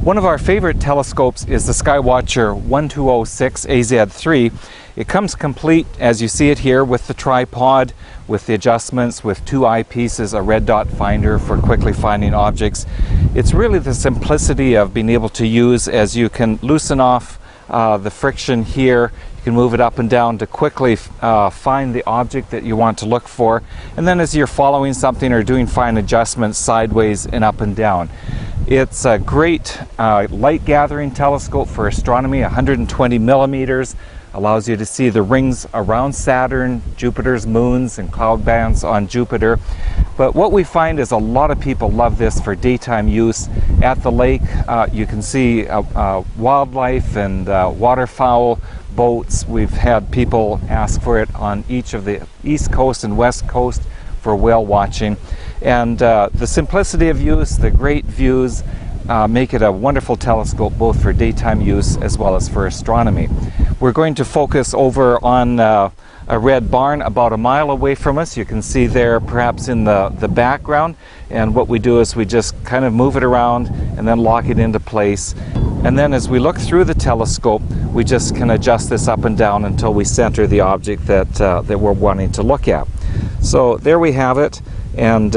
One of our favorite telescopes is the SkyWatcher 1206 AZ3. It comes complete, as you see it here, with the tripod, with the adjustments, with two eyepieces, a red dot finder for quickly finding objects. It's really the simplicity of being able to use, as you can loosen off the friction here. You can move it up and down to quickly find the object that you want to look for. And then as you're following something or doing fine adjustments sideways and up and down. It's a great light gathering telescope for astronomy, 120 millimeters. Allows you to see the rings around Saturn, Jupiter's moons, and cloud bands on Jupiter. But what we find is a lot of people love this for daytime use. At the lake, you can see wildlife and waterfowl, boats. We've had people ask for it on each of the east coast and west coast for whale watching. And the simplicity of use, the great views, make it a wonderful telescope both for daytime use as well as for astronomy. We're going to focus over on a red barn about a mile away from us. You can see there perhaps in the background, and what we do is we just kind of move it around and then lock it into place. And then as we look through the telescope, we just can adjust this up and down until we center the object that we're wanting to look at. So there we have it, and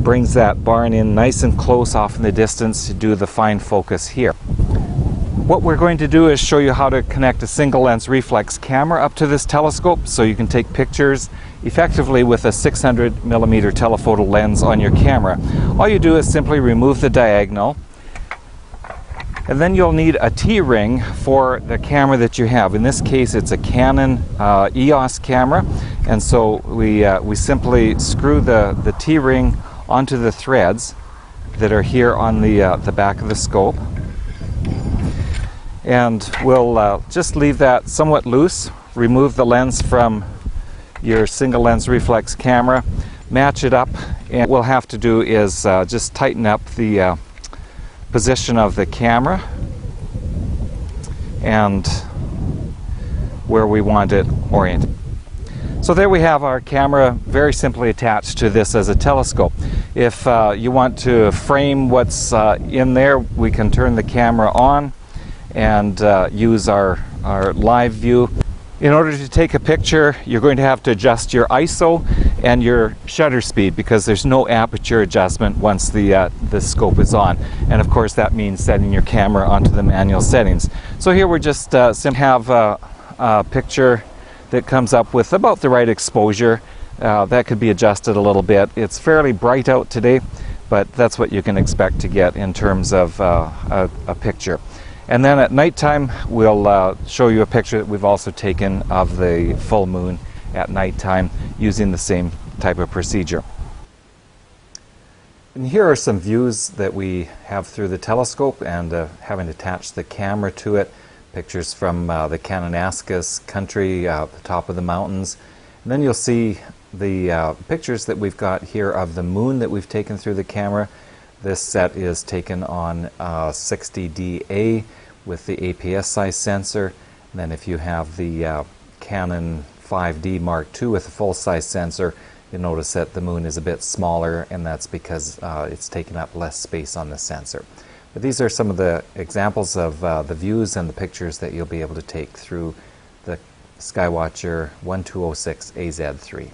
brings that barn in nice and close off in the distance to do the fine focus here. What we're going to do is show you how to connect a single lens reflex camera up to this telescope so you can take pictures effectively with a 600 millimeter telephoto lens on your camera. All you do is simply remove the diagonal, and then you'll need a T-ring for the camera that you have. In this case, it's a Canon EOS camera, and so we simply screw the T-ring onto the threads that are here on the back of the scope. And we'll just leave that somewhat loose, remove the lens from your single lens reflex camera, match it up, and what we'll have to do is just tighten up the position of the camera and where we want it oriented. So there we have our camera very simply attached to this as a telescope. If you want to frame what's in there, we can turn the camera on and use our live view. In order to take a picture, you're going to have to adjust your ISO and your shutter speed because there's no aperture adjustment once the scope is on. And of course that means setting your camera onto the manual settings. So here we're just simply have a picture that comes up with about the right exposure. That could be adjusted a little bit. It's fairly bright out today, but that's what you can expect to get in terms of a picture. And then at nighttime, we'll show you a picture that we've also taken of the full moon at nighttime using the same type of procedure. And here are some views that we have through the telescope and having attached the camera to it. Pictures from the Kananaskis country, the top of the mountains. And then you'll see the pictures that we've got here of the moon that we've taken through the camera. This set is taken on 60DA with the APS size sensor. And then if you have the Canon 5D Mark II with a full size sensor, you'll notice that the moon is a bit smaller, and that's because it's taken up less space on the sensor. But these are some of the examples of the views and the pictures that you'll be able to take through the SkyWatcher 1206 AZ3.